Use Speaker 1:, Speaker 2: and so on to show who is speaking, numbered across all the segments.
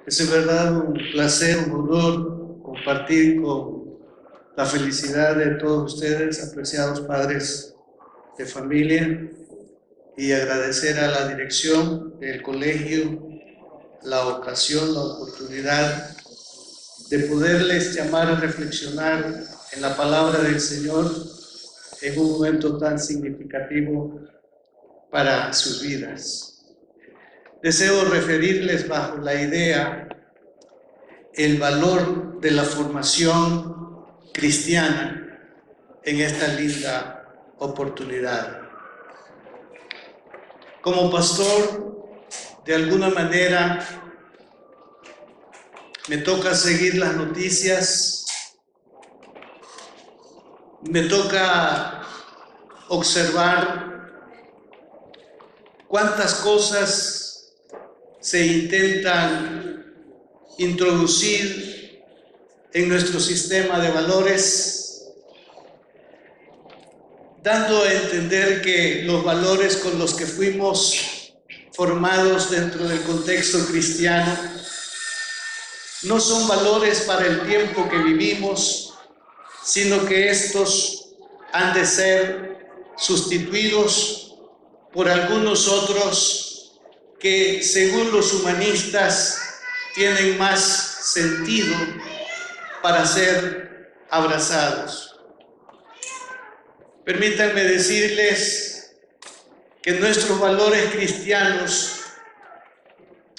Speaker 1: Es en verdad un placer, un honor compartir con la felicidad de todos ustedes, apreciados padres de familia, y agradecer a la dirección del colegio la ocasión, la oportunidad de poderles llamar a reflexionar en la palabra del Señor en un momento tan significativo para sus vidas. Deseo referirles bajo la idea el valor de la formación cristiana en esta linda oportunidad. Como pastor, de alguna manera, me toca seguir las noticias, me toca observar cuántas cosas se intentan introducir en nuestro sistema de valores, dando a entender que los valores con los que fuimos formados dentro del contexto cristiano no son valores para el tiempo que vivimos, sino que estos han de ser sustituidos por algunos otros que, según los humanistas, tienen más sentido para ser abrazados. Permítanme decirles que nuestros valores cristianos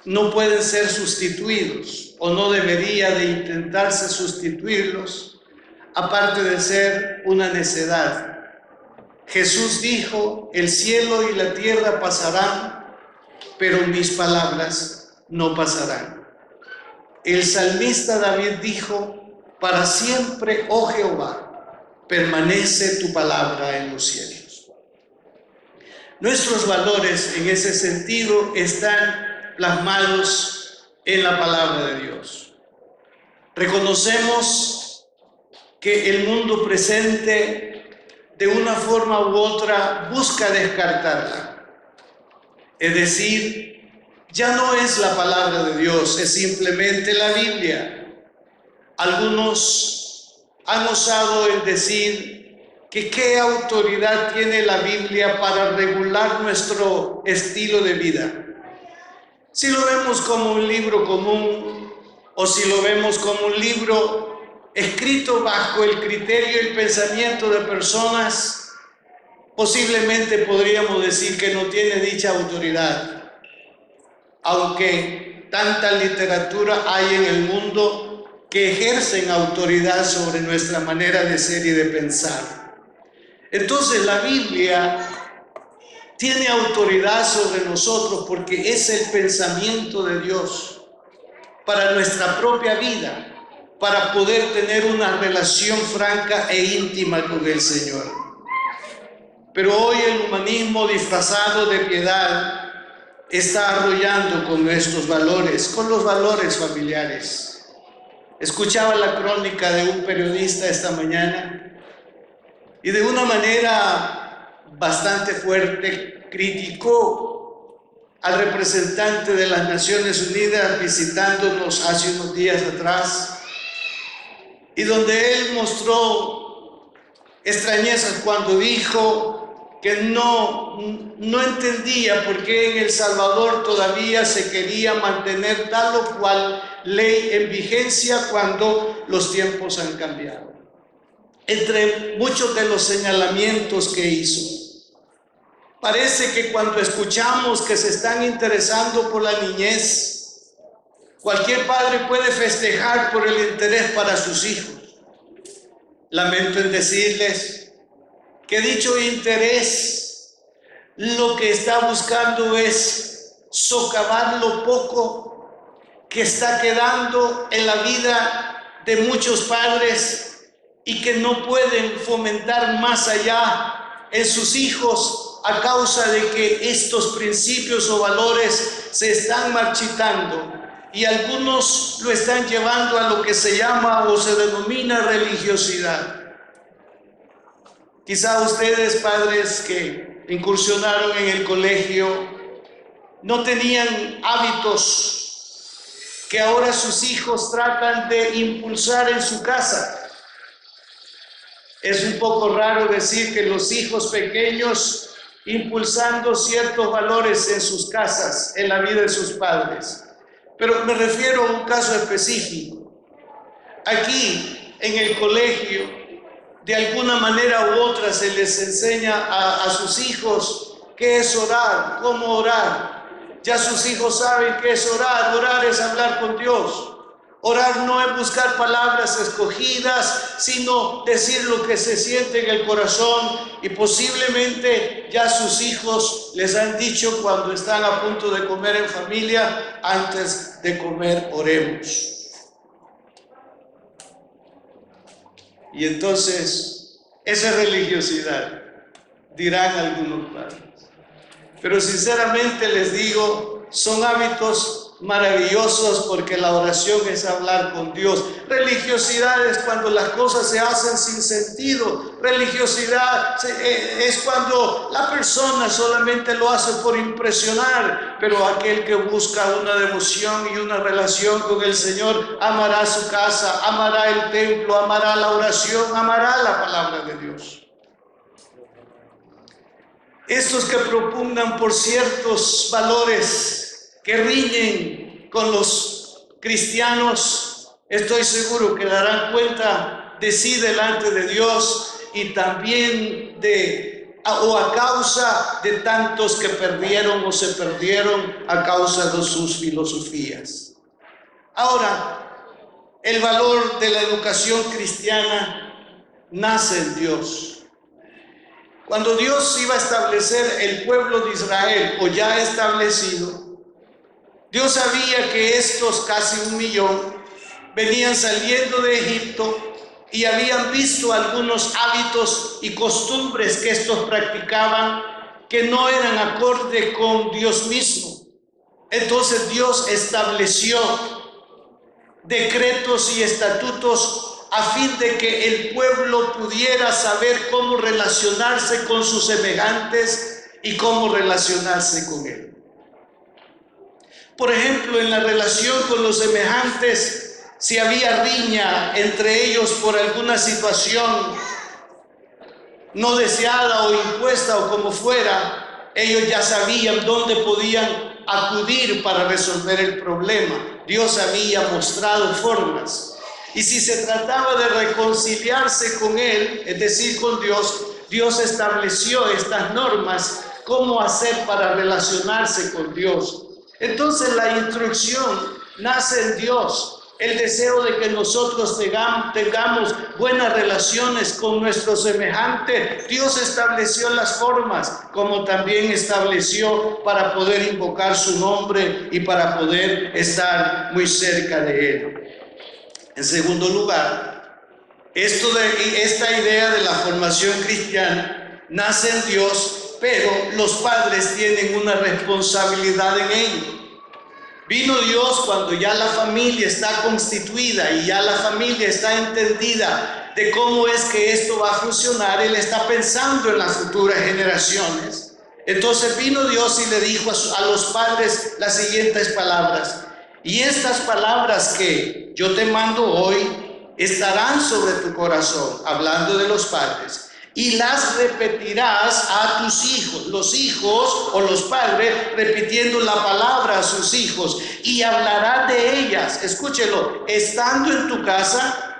Speaker 1: no pueden ser sustituidos o no debería de intentarse sustituirlos, aparte de ser una necedad. Jesús dijo: el cielo y la tierra pasarán, pero mis palabras no pasarán. El salmista David dijo: para siempre, oh Jehová, permanece tu palabra en los cielos. Nuestros valores en ese sentido están plasmados en la palabra de Dios. Reconocemos que el mundo presente, de una forma u otra, busca descartarla. Es decir, ya no es la palabra de Dios, es simplemente la Biblia. Algunos han osado en decir que qué autoridad tiene la Biblia para regular nuestro estilo de vida. Si lo vemos como un libro común o si lo vemos como un libro escrito bajo el criterio y el pensamiento de personas, posiblemente podríamos decir que no tiene dicha autoridad. Aunque tanta literatura hay en el mundo que ejercen autoridad sobre nuestra manera de ser y de pensar. Entonces la Biblia tiene autoridad sobre nosotros porque es el pensamiento de Dios para nuestra propia vida, para poder tener una relación franca e íntima con el Señor. Pero hoy el humanismo disfrazado de piedad está arrollando con nuestros valores, con los valores familiares. Escuchaba la crónica de un periodista esta mañana y de una manera bastante fuerte criticó al representante de las Naciones Unidas visitándonos hace unos días atrás, y donde él mostró extrañezas cuando dijo que no entendía por qué en El Salvador todavía se quería mantener tal o cual ley en vigencia cuando los tiempos han cambiado. Entre muchos de los señalamientos que hizo, parece que cuando escuchamos que se están interesando por la niñez, cualquier padre puede festejar por el interés para sus hijos. Lamento en decirles que dicho interés lo que está buscando es socavar lo poco que está quedando en la vida de muchos padres y que no pueden fomentar más allá en sus hijos a causa de que estos principios o valores se están marchitando y algunos lo están llevando a lo que se llama o se denomina religiosidad. Quizá ustedes, padres que incursionaron en el colegio, no tenían hábitos que ahora sus hijos tratan de impulsar en su casa. Es un poco raro decir que los hijos pequeños impulsando ciertos valores en sus casas, en la vida de sus padres. Pero me refiero a un caso específico. Aquí, en el colegio, de alguna manera u otra se les enseña a sus hijos qué es orar, cómo orar. Ya sus hijos saben qué es orar. Orar es hablar con Dios. Orar no es buscar palabras escogidas, sino decir lo que se siente en el corazón, y posiblemente ya sus hijos les han dicho cuando están a punto de comer en familia: antes de comer oremos. Y entonces, esa es religiosidad, dirán algunos padres. Pero sinceramente les digo, son hábitos maravillosos, porque la oración es hablar con Dios. Religiosidad es cuando las cosas se hacen sin sentido. Religiosidad es cuando la persona solamente lo hace por impresionar, pero aquel que busca una devoción y una relación con el Señor amará su casa, amará el templo, amará la oración, amará la palabra de Dios. Estos que propugnan por ciertos valores que riñen con los cristianos, estoy seguro que darán cuenta de sí delante de Dios, y también a causa de tantos que perdieron o se perdieron a causa de sus filosofías. Ahora, el valor de la educación cristiana nace en Dios. Cuando Dios iba a establecer el pueblo de Israel, o ya establecido, Dios sabía que estos casi 1 millón venían saliendo de Egipto y habían visto algunos hábitos y costumbres que estos practicaban que no eran acorde con Dios mismo. Entonces Dios estableció decretos y estatutos a fin de que el pueblo pudiera saber cómo relacionarse con sus semejantes y cómo relacionarse con Él. Por ejemplo, en la relación con los semejantes, si había riña entre ellos por alguna situación no deseada o impuesta o como fuera, ellos ya sabían dónde podían acudir para resolver el problema. Dios había mostrado formas. Y si se trataba de reconciliarse con Él, es decir, con Dios, Dios estableció estas normas, cómo hacer para relacionarse con Dios. Entonces la instrucción nace en Dios, el deseo de que nosotros tengamos buenas relaciones con nuestro semejante. Dios estableció las formas, como también estableció para poder invocar su nombre y para poder estar muy cerca de Él. En segundo lugar, esta idea de la formación cristiana nace en Dios, pero los padres tienen una responsabilidad en ello. Vino Dios cuando ya la familia está constituida y ya la familia está entendida de cómo es que esto va a funcionar. Él está pensando en las futuras generaciones. Entonces vino Dios y le dijo a los padres las siguientes palabras: y estas palabras que yo te mando hoy estarán sobre tu corazón, hablando de los padres, y las repetirás a tus hijos. Los hijos o los padres repitiendo la palabra a sus hijos, y hablarás de ellas, escúchelo, estando en tu casa,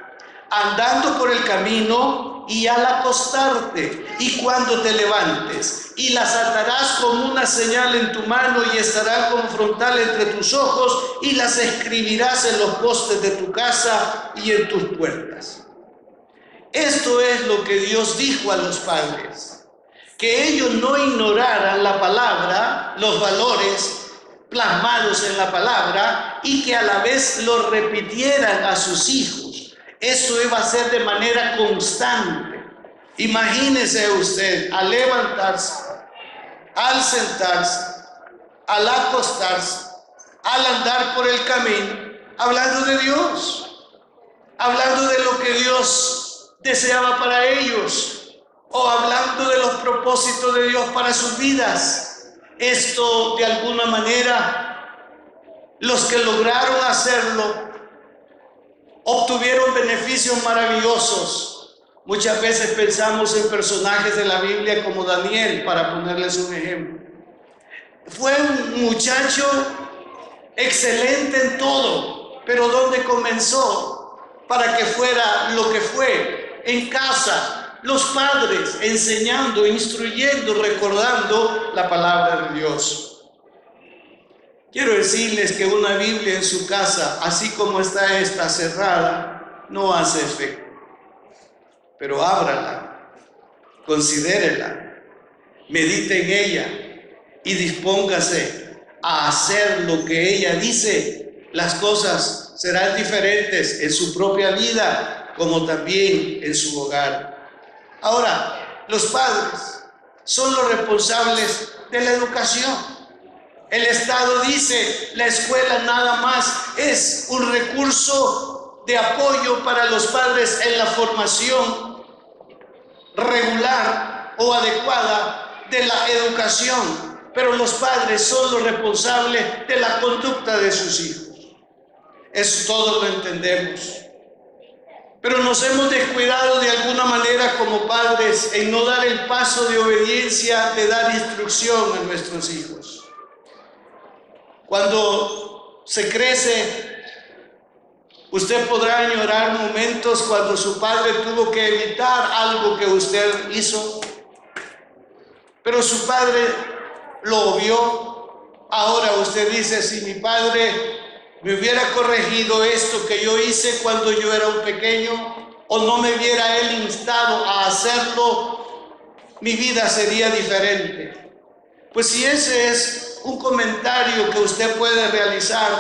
Speaker 1: andando por el camino y al acostarte y cuando te levantes, y las atarás como una señal en tu mano y estarán como frontal entre tus ojos, y las escribirás en los postes de tu casa y en tus puertas. Esto es lo que Dios dijo a los padres, que ellos no ignoraran la palabra, los valores plasmados en la palabra, y que a la vez lo repitieran a sus hijos. Eso iba a ser de manera constante. Imagínese usted al levantarse, al sentarse, al acostarse, al andar por el camino, hablando de Dios, hablando de lo que Dios deseaba para ellos, o hablando de los propósitos de Dios para sus vidas. Esto de alguna manera Los que lograron hacerlo obtuvieron beneficios maravillosos. Muchas veces pensamos en personajes de la Biblia como Daniel, para ponerles un ejemplo. Fue un muchacho excelente en todo, pero ¿dónde comenzó para que fuera lo que fue? En casa, los padres enseñando, instruyendo, recordando la palabra de Dios. Quiero decirles que una Biblia en su casa, así como está esta cerrada, no hace efecto. Pero ábrala, considérela, medite en ella y dispóngase a hacer lo que ella dice. Las cosas serán diferentes en su propia vida como también en su hogar. Ahora, los padres son los responsables de la educación. El Estado dice, la escuela nada más es un recurso de apoyo para los padres en la formación regular o adecuada de la educación, pero los padres son los responsables de la conducta de sus hijos. Eso todos lo entendemos. Pero nos hemos descuidado de alguna manera como padres en no dar el paso de obediencia, de dar instrucción a nuestros hijos. Cuando se crece, usted podrá añorar momentos cuando su padre tuvo que evitar algo que usted hizo, pero su padre lo obvió. Ahora usted dice, si mi padre me hubiera corregido esto que yo hice cuando yo era un pequeño, o no me hubiera él instado a hacerlo, mi vida sería diferente. Pues si ese es un comentario que usted puede realizar,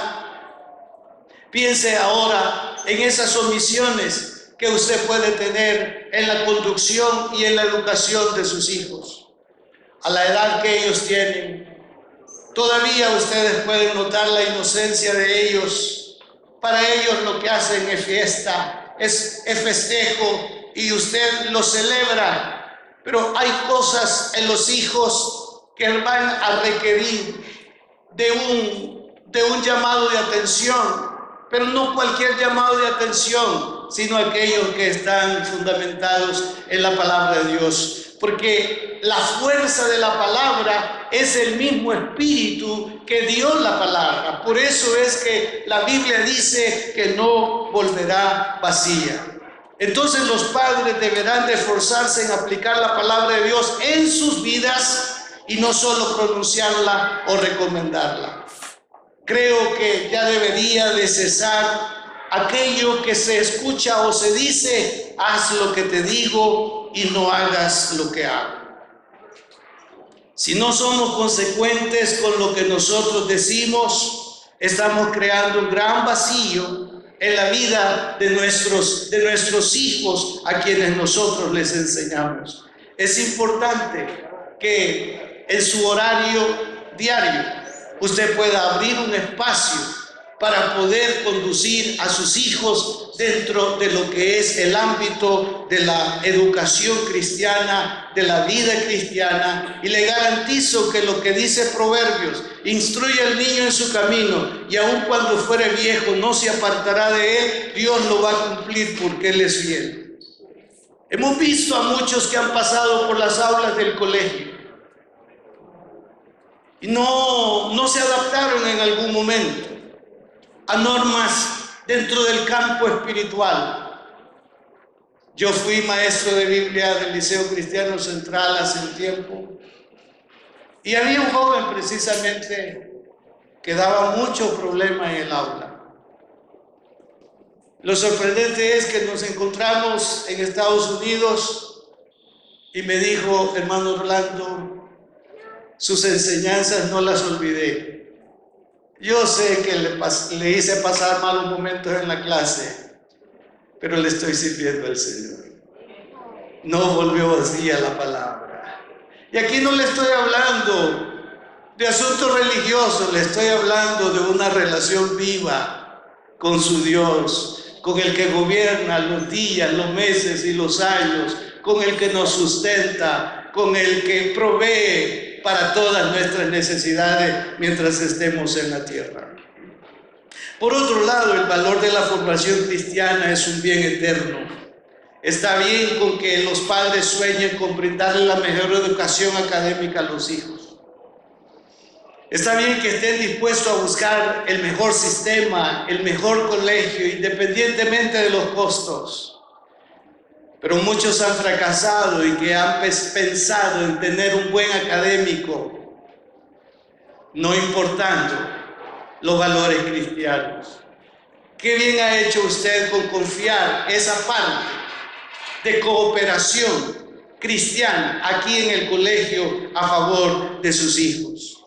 Speaker 1: piense ahora en esas omisiones que usted puede tener en la conducción y en la educación de sus hijos. A la edad que ellos tienen, todavía ustedes pueden notar la inocencia de ellos. Para ellos lo que hacen es fiesta, es festejo, y usted lo celebra. Pero hay cosas en los hijos que van a requerir de un llamado de atención, pero no cualquier llamado de atención, sino aquellos que están fundamentados en la palabra de Dios, porque la fuerza de la palabra es el mismo espíritu que dio la palabra. Por eso es que la Biblia dice que no volverá vacía. Entonces los padres deberán de esforzarse en aplicar la palabra de Dios en sus vidas y no solo pronunciarla o recomendarla. Creo que ya debería de cesar aquello que se escucha o se dice, haz lo que te digo y no hagas lo que hago. Si no somos consecuentes con lo que nosotros decimos, estamos creando un gran vacío en la vida de nuestros hijos, a quienes nosotros les enseñamos. Es importante que en su horario diario usted pueda abrir un espacio para poder conducir a sus hijos dentro de lo que es el ámbito de la educación cristiana, de la vida cristiana, y le garantizo que lo que dice Proverbios, instruye al niño en su camino, y aun cuando fuere viejo no se apartará de él. Dios lo va a cumplir porque Él es fiel. Hemos visto a muchos que han pasado por las aulas del colegio y no se adaptaron en algún momento a normas dentro del campo espiritual. Yo fui maestro de Biblia del Liceo Cristiano Central hace un tiempo, y había un joven precisamente que daba mucho problema en el aula. Lo sorprendente es que nos encontramos en Estados Unidos y me dijo: hermano Orlando, sus enseñanzas no las olvidé. Yo sé que le hice pasar malos momentos en la clase, pero le estoy sirviendo al Señor. No volvió vacía la palabra. Y aquí no le estoy hablando de asuntos religiosos, le estoy hablando de una relación viva con su Dios, con el que gobierna los días, los meses y los años, con el que nos sustenta, con el que provee para todas nuestras necesidades mientras estemos en la tierra. Por otro lado, el valor de la formación cristiana es un bien eterno. Está bien con que los padres sueñen con brindarle la mejor educación académica a los hijos. Está bien que estén dispuestos a buscar el mejor sistema, el mejor colegio, independientemente de los costos. Pero muchos han fracasado y que han pensado en tener un buen académico, no importando los valores cristianos. Qué bien ha hecho usted con confiar esa parte de cooperación cristiana aquí en el colegio a favor de sus hijos.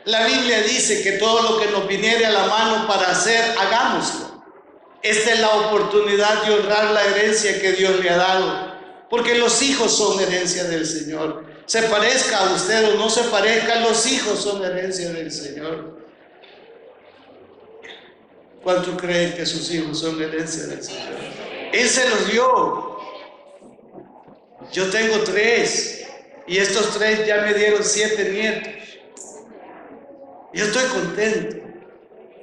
Speaker 1: La Biblia dice que todo lo que nos viniere a la mano para hacer, hagámoslo. Esta es la oportunidad de honrar la herencia que Dios le ha dado, porque los hijos son herencia del Señor. Se parezca a usted o no se parezca, los hijos son herencia del Señor. ¿Cuántos creen que sus hijos son herencia del Señor? Él se los dio. Yo tengo 3 y estos 3 ya me dieron 7 nietos. Yo estoy contento.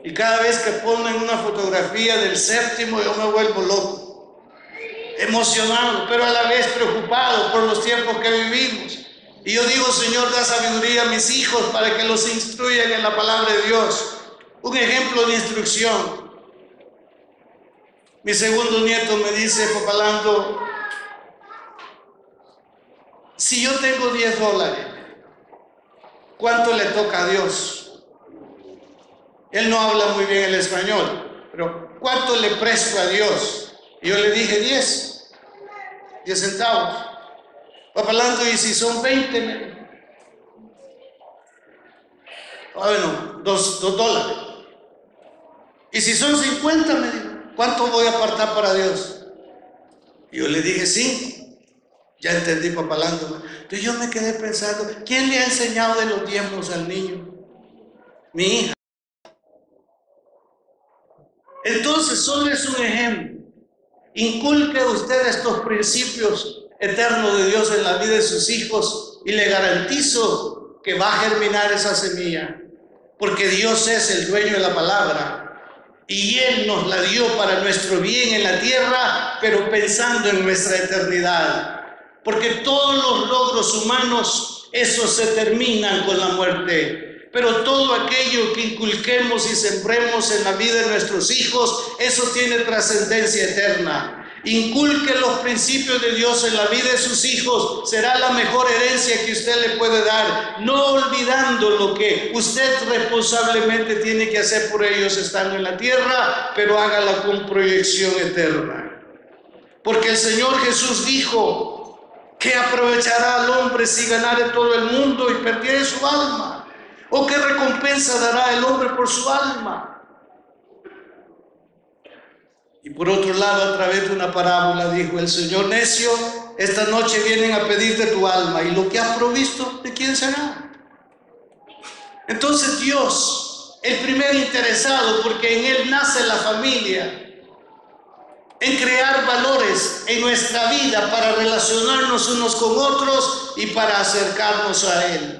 Speaker 1: Y cada vez que ponen una fotografía del 7º, yo me vuelvo loco, emocionado, pero a la vez preocupado por los tiempos que vivimos. Y yo digo, Señor, da sabiduría a mis hijos para que los instruyan en la palabra de Dios. Un ejemplo de instrucción. Mi segundo nieto me dice, Papá Lando, si yo tengo $10, ¿cuánto le toca a Dios? Él no habla muy bien el español, pero ¿cuánto le presto a Dios? Y yo le dije 10 centavos. Papá Lando, ¿y si son 20? Bueno, $2. ¿Y si son 50? Me dijo, ¿cuánto voy a apartar para Dios? Y yo le dije 5. Ya entendí, Papá Lando. Entonces yo me quedé pensando, ¿quién le ha enseñado de los diezmos al niño? Mi hija. Entonces, solo es un ejemplo. Inculque usted estos principios eternos de Dios en la vida de sus hijos y le garantizo que va a germinar esa semilla, porque Dios es el dueño de la palabra y Él nos la dio para nuestro bien en la tierra, pero pensando en nuestra eternidad, porque todos los logros humanos, esos se terminan con la muerte. Pero todo aquello que inculquemos y sembremos en la vida de nuestros hijos, eso tiene trascendencia eterna. Inculque los principios de Dios en la vida de sus hijos, será la mejor herencia que usted le puede dar, no olvidando lo que usted responsablemente tiene que hacer por ellos estando en la tierra, pero hágala con proyección eterna. Porque el Señor Jesús dijo, ¿qué aprovechará al hombre si ganare todo el mundo y perdiere su alma? ¿O qué recompensa dará el hombre por su alma? Y por otro lado, a través de una parábola, dijo el Señor, necio, esta noche vienen a pedirte tu alma, y lo que has provisto, ¿de quién será? Entonces Dios, el primer interesado, porque en Él nace la familia, en crear valores en nuestra vida para relacionarnos unos con otros y para acercarnos a Él.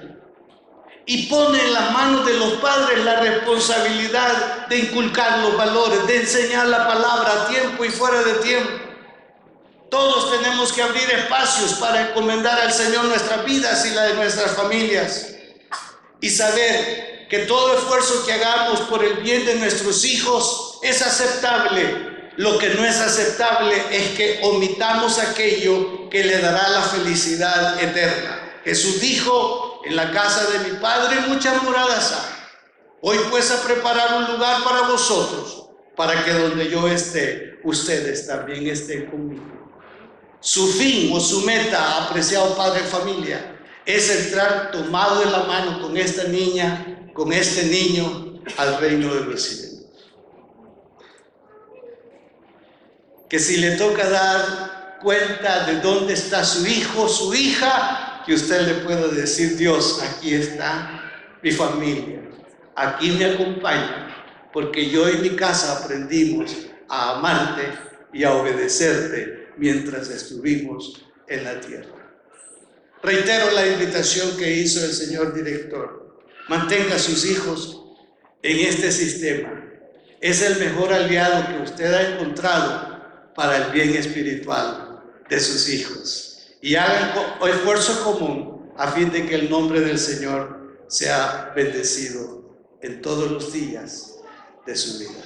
Speaker 1: Y pone en las manos de los padres la responsabilidad de inculcar los valores, de enseñar la palabra a tiempo y fuera de tiempo. Todos tenemos que abrir espacios para encomendar al Señor nuestras vidas y la de nuestras familias. Y saber que todo esfuerzo que hagamos por el bien de nuestros hijos es aceptable. Lo que no es aceptable es que omitamos aquello que le dará la felicidad eterna. Jesús dijo, en la casa de mi Padre muchas moradas hay. Voy pues a preparar un lugar para vosotros, para que donde yo esté, ustedes también estén conmigo. Su fin o su meta, apreciado padre de familia, es entrar tomado de la mano con esta niña, con este niño, al reino de los cielos. Que si le toca dar cuenta de dónde está su hijo, su hija, que usted le pueda decir, Dios, aquí está mi familia, aquí me acompaña, porque yo y mi casa aprendimos a amarte y a obedecerte mientras estuvimos en la tierra. Reitero la invitación que hizo el señor director, mantenga a sus hijos en este sistema. es el mejor aliado que usted ha encontrado para el bien espiritual de sus hijos. Y hagan esfuerzo común a fin de que el nombre del Señor sea bendecido en todos los días de su vida.